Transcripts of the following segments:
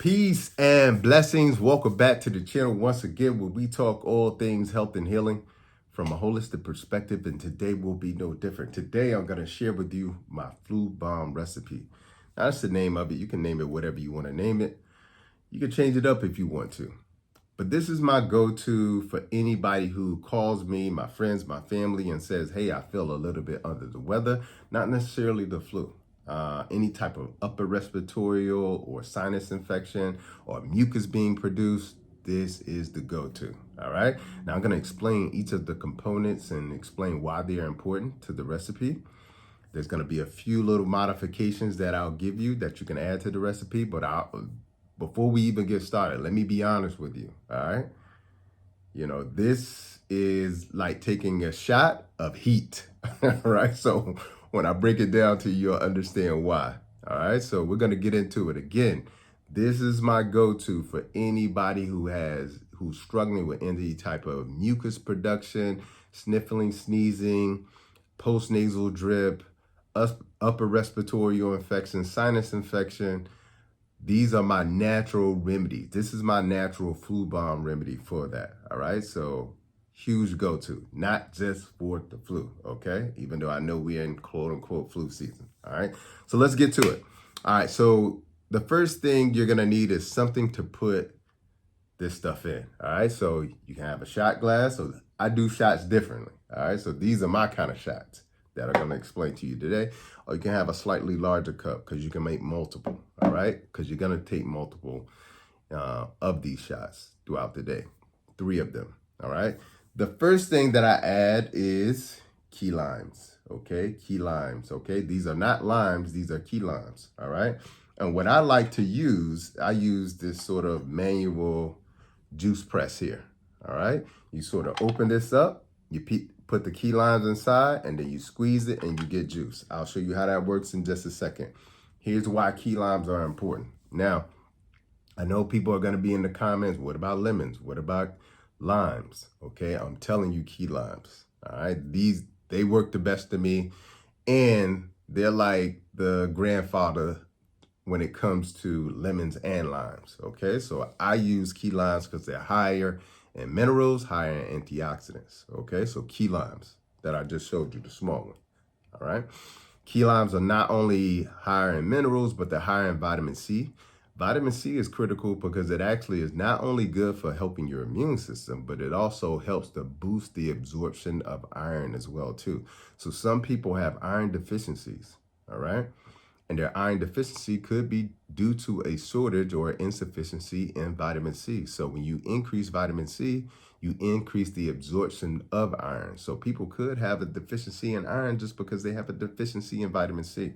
Peace and blessings. Welcome back to the channel once again, where we talk all things health and healing from a holistic perspective. And today will be no different. Today, I'm going to share with you my flu bomb recipe. Now, that's the name of it. You can name it whatever you want to name it. You can change it up if you want to. But this is my go-to for anybody who calls me, my friends, my family, and says, hey, I feel a little bit under the weather, not necessarily the flu. Any type of upper respiratory or sinus infection or mucus being produced, this is the go-to, all right? Now I'm gonna explain each of the components and explain why they are important to the recipe. There's gonna be a few little modifications that I'll give you that you can add to the recipe, but before we even get started, let me be honest with you, all right? You know, this is like taking a shot of heat, right? So when I break it down to you, you'll understand why. All right, so we're gonna get into it. Again, this is my go-to for anybody who's struggling with any type of mucus production, sniffling, sneezing, postnasal drip, upper respiratory infection, sinus infection. These are my natural remedies. This is my natural flu bomb remedy for that. All right, so huge go-to, not just for the flu, okay? Even though I know we're in quote unquote flu season, all right? So let's get to it. All right, so the first thing you're gonna need is something to put this stuff in, all right? So you can have a shot glass. So I do shots differently, all right? So these are my kind of shots that I'm gonna explain to you today. Or you can have a slightly larger cup because you can make multiple, all right? Because you're gonna take multiple of these shots throughout the day, 3 of them, all right? The first thing that I add is key limes, okay? Key limes, okay? These are not limes, these are key limes, all right? And what I like to use, I use this sort of manual juice press here, all right? You sort of open this up, you put the key limes inside, and then you squeeze it and you get juice. I'll show you how that works in just a second. Here's why key limes are important. Now, I know people are gonna be in the comments, what about lemons? What about limes? Okay, I'm telling you key limes, all right? They work the best to me, and they're like the grandfather when it comes to lemons and limes, okay? So I use key limes because they're higher in minerals, higher in antioxidants, okay? So key limes that I just showed you, the small one, all right? Key limes are not only higher in minerals, but they're higher in vitamin C. Vitamin C is critical because it actually is not only good for helping your immune system, but it also helps to boost the absorption of iron as well too. So some people have iron deficiencies, all right? And their iron deficiency could be due to a shortage or insufficiency in vitamin C. So when you increase vitamin C, you increase the absorption of iron. So people could have a deficiency in iron just because they have a deficiency in vitamin C.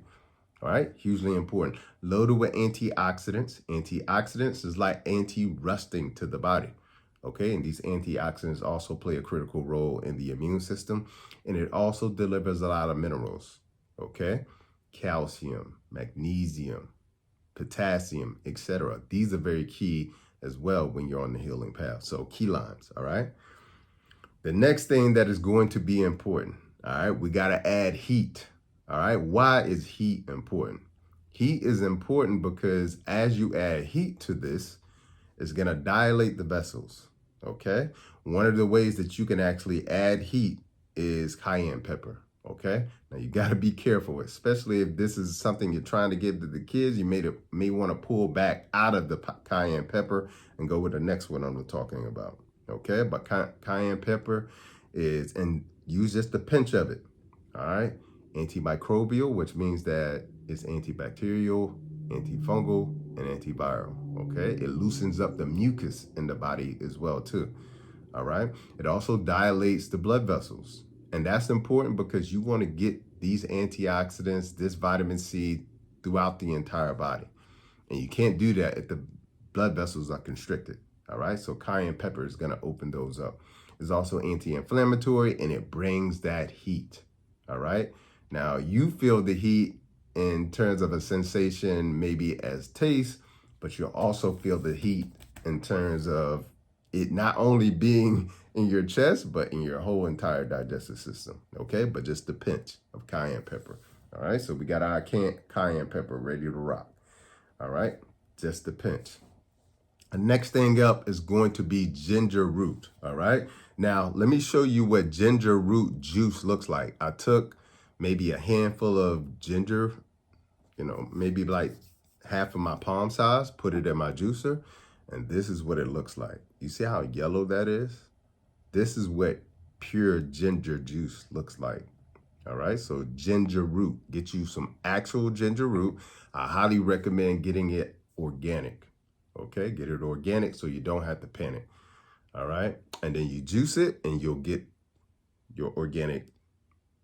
All right, hugely important. Loaded with antioxidants. Antioxidants is like anti-rusting to the body. Okay, and these antioxidants also play a critical role in the immune system, and it also delivers a lot of minerals. Okay, calcium, magnesium, potassium, etc. These are very key as well when you're on the healing path. So key limes, all right? The next thing that is going to be important, all right, we got to add heat. All right, why is heat important? Heat is important because as you add heat to this, it's gonna dilate the vessels, okay? One of the ways that you can actually add heat is cayenne pepper, okay? Now you gotta be careful, especially if this is something you're trying to give to the kids. You may wanna pull back out of the cayenne pepper and go with the next one I'm talking about, okay? But cayenne pepper and use just a pinch of it, all right? Antimicrobial, which means that it's antibacterial, antifungal, and antiviral, okay? It loosens up the mucus in the body as well too, all right? It also dilates the blood vessels. And that's important because you want to get these antioxidants, this vitamin C throughout the entire body. And you can't do that if the blood vessels are constricted, all right? So cayenne pepper is gonna open those up. It's also anti-inflammatory and it brings that heat, all right? Now, you feel the heat in terms of a sensation, maybe as taste, but you'll also feel the heat in terms of it not only being in your chest, but in your whole entire digestive system, okay? But just a pinch of cayenne pepper, all right? So we got our cayenne pepper ready to rock, all right? Just a pinch. The next thing up is going to be ginger root. All right. Now, let me show you what ginger root juice looks like. I took maybe a handful of ginger, maybe like half of my palm size, put it in my juicer, and this is what it looks like. You see how yellow that is? This is what pure ginger juice looks like. All right, so ginger root. Get you some actual ginger root. I highly recommend getting it organic. Okay, get it organic so you don't have to panic. All right, and then you juice it and you'll get your organic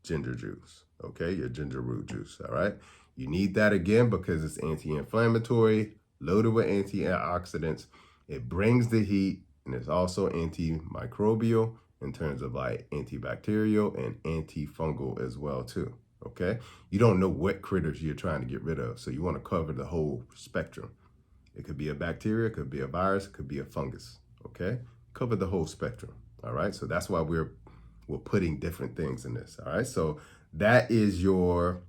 ginger juice. Okay, your ginger root juice. All right, you need that again because it's anti-inflammatory, loaded with antioxidants. It brings the heat, and it's also antimicrobial in terms of like antibacterial and antifungal as well too. Okay, you don't know what critters you're trying to get rid of, so you want to cover the whole spectrum. It could be a bacteria, it could be a virus, it could be a fungus. Okay, cover the whole spectrum. All right, so that's why we're putting different things in this. All right, so that is your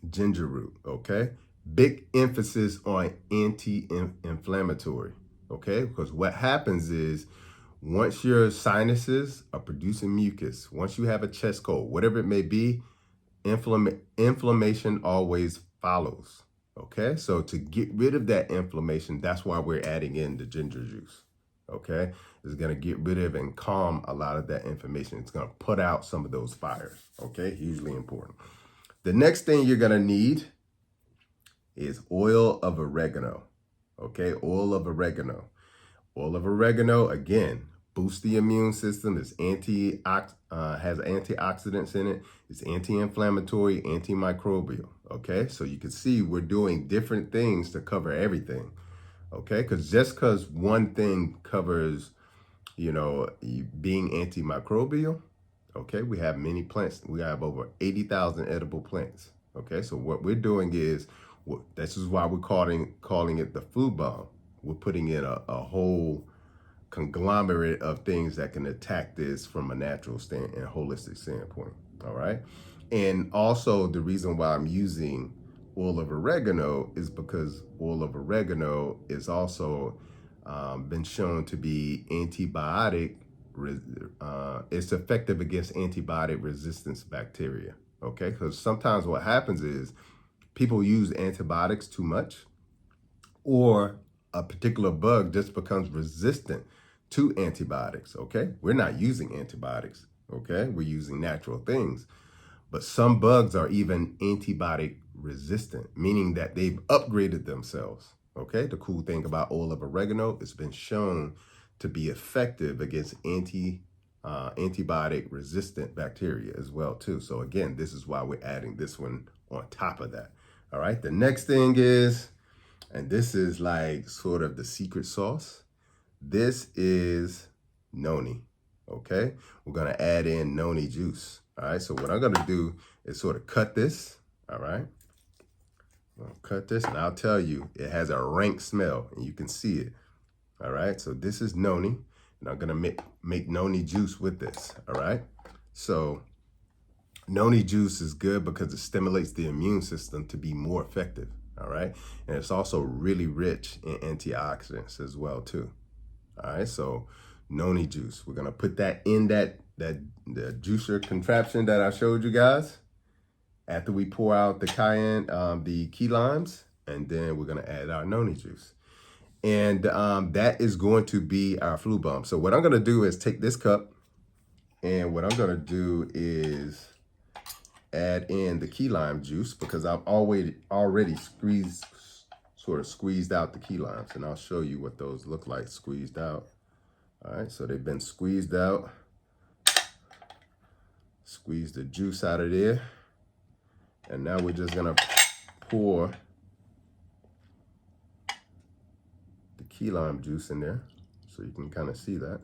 ginger root. Okay, big emphasis on anti-inflammatory. Okay, because what happens is once your sinuses are producing mucus, once you have a chest cold, whatever it may be, inflammation always follows. Okay, so to get rid of that inflammation, that's why we're adding in the ginger juice. Okay, it's going to get rid of and calm a lot of that inflammation. It's going to put out some of those fires. Okay, hugely important. The next thing you're going to need is oil of oregano. Okay, oil of oregano. Oil of oregano, again, boosts the immune system. It's has antioxidants in it. It's anti-inflammatory, antimicrobial. Okay, so you can see we're doing different things to cover everything. Okay, because just because one thing covers, being antimicrobial, okay, we have many plants. We have over 80,000 edible plants. Okay, so what we're doing is, this is why we're calling it the food bomb. We're putting in a whole conglomerate of things that can attack this from a natural and holistic standpoint. All right. And also the reason why I'm using oil of oregano is because oil of oregano is also been shown to be antibiotic. It's effective against antibiotic resistance bacteria. Okay. Because sometimes what happens is people use antibiotics too much, or a particular bug just becomes resistant to antibiotics. Okay, we're not using antibiotics. Okay, we're using natural things, but some bugs are even antibiotic resistant, meaning that they've upgraded themselves. Okay, the cool thing about oil of oregano, it's been shown to be effective against antibiotic resistant bacteria as well too. So again, this is why we're adding this one on top of that. All right, the next thing is, and this is like sort of the secret sauce. This is noni, okay? We're gonna add in noni juice, all right? So what I'm gonna do is sort of cut this, all right? I'll cut this and I'll tell you, it has a rank smell and you can see it, all right? So this is noni, and I'm gonna make noni juice with this, all right? So noni juice is good because it stimulates the immune system to be more effective. All right, and it's also really rich in antioxidants as well too. All right, so noni juice, we're gonna put that in the juicer contraption that I showed you guys after we pour out the cayenne, the key limes, and then we're gonna add our noni juice, and that is going to be our flu bomb. So what I'm gonna do is take this cup, and what I'm gonna do is add in the key lime juice because I've already squeezed out the key limes, and I'll show you what those look like squeezed out. All right, so they've been squeezed out. Squeeze the juice out of there, and now we're just gonna pour the key lime juice in there so you can kind of see that.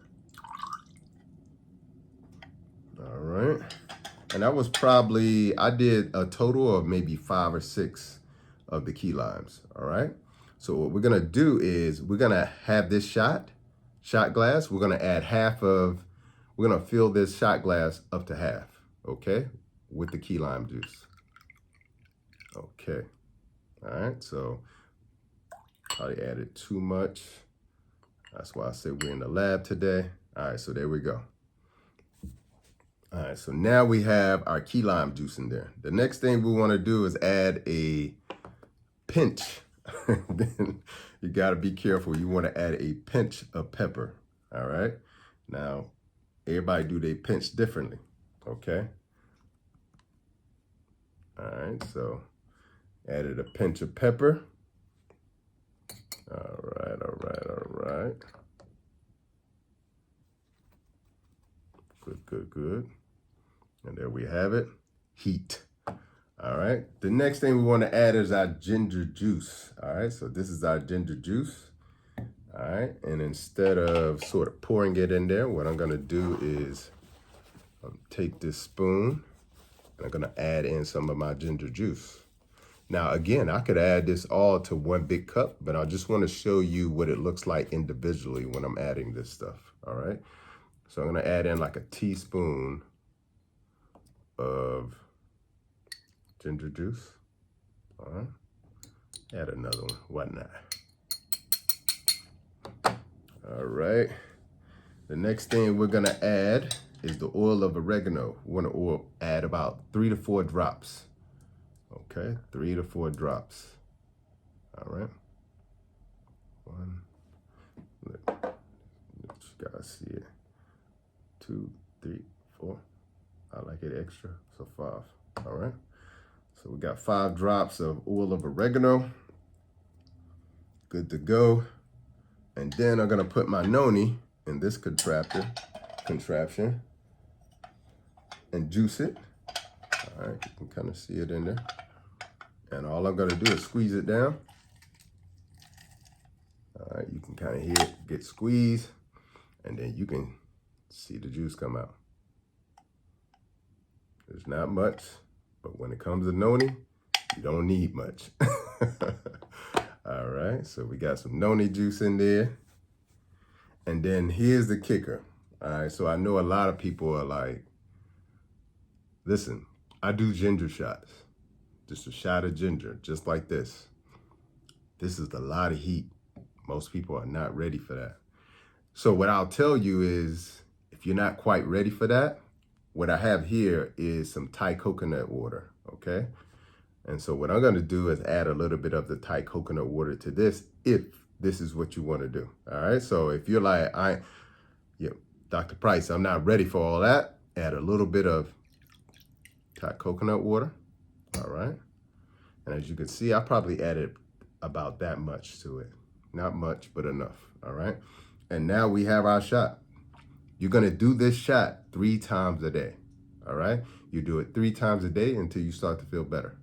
All right. And that was probably, I did a total of maybe 5 or 6 of the key limes, all right? So what we're gonna do is we're gonna have this shot glass, we're gonna add we're gonna fill this shot glass up to half, okay? With the key lime juice. Okay, all right, so Probably added too much. That's why I said we're in the lab today. All right, so there we go. All right, so now we have our key lime juice in there. The next thing we want to do is add a pinch. Then you got to be careful. You want to add a pinch of pepper. All right. Now, everybody do they pinch differently. Okay. All right. So added a pinch of pepper. All right. All right. All right. Good, good, good. And there we have it. Heat. All right. The next thing we want to add is our ginger juice. All right. So this is our ginger juice. All right. And instead of sort of pouring it in there, what I'm going to do is take this spoon and I'm going to add in some of my ginger juice. Now, again, I could add this all to one big cup, but I just want to show you what it looks like individually when I'm adding this stuff. All right. So I'm going to add in like a teaspoon of ginger juice. All right. Add another one. Why not? All right. The next thing we're going to add is the oil of oregano. We want to add about 3 to 4 drops. Okay, 3 to 4 drops. All right. One. Look, you guys see it. 2, 3, 4. I like it extra, so 5. All right. So we got 5 drops of oil of oregano. Good to go. And then I'm gonna put my noni in this contraption and juice it. All right, you can kind of see it in there. And all I'm gonna do is squeeze it down. All right, you can kind of hear it get squeezed, and then you can see the juice come out. There's not much, but when it comes to noni, you don't need much. All right, so we got some noni juice in there. And then here's the kicker. All right, so I know a lot of people are like, listen, I do ginger shots. Just a shot of ginger, just like this. This is a lot of heat. Most people are not ready for that. So what I'll tell you is, if you're not quite ready for that, what I have here is some Thai coconut water, okay? And so what I'm gonna do is add a little bit of the Thai coconut water to this, if this is what you wanna do, all right? So if you're like, Dr. Price, I'm not ready for all that, add a little bit of Thai coconut water, all right? And as you can see, I probably added about that much to it. Not much, but enough, all right? And now we have our shot. You're gonna do this shot 3 times a day, all right? You do it 3 times a day until you start to feel better,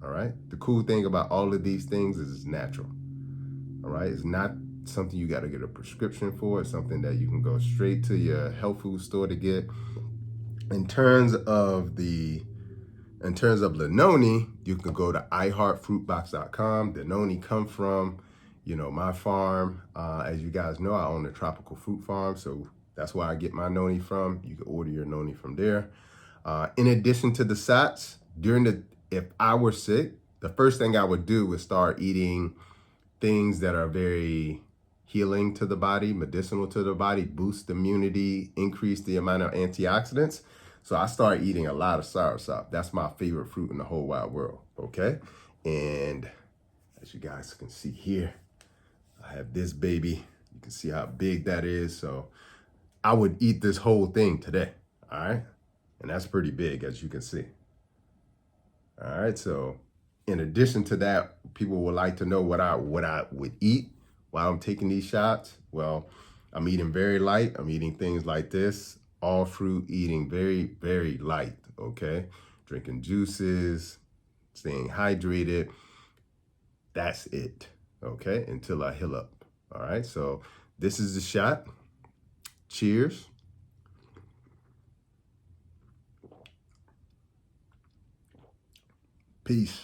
all right? The cool thing about all of these things is it's natural, all right? It's not something you gotta get a prescription for. It's something that you can go straight to your health food store to get. In terms of the noni, you can go to iHeartFruitBox.com. The noni come from, my farm. As you guys know, I own a tropical fruit farm, so that's where I get my noni from. You can order your noni from there. In addition to the shots, if I were sick, the first thing I would do is start eating things that are very healing to the body, medicinal to the body, boost immunity, increase the amount of antioxidants. So I started eating a lot of soursop. That's my favorite fruit in the whole wide world, okay? And as you guys can see here, I have this baby. You can see how big that is. So I would eat this whole thing today, all right? And that's pretty big, as you can see. All right, so in addition to that, people would like to know what I would eat while I'm taking these shots. Well, I'm eating very light. I'm eating things like this. All fruit, eating very, very light, okay? Drinking juices, staying hydrated. That's it, okay? Until I heal up, all right? So this is the shot. Cheers. Peace.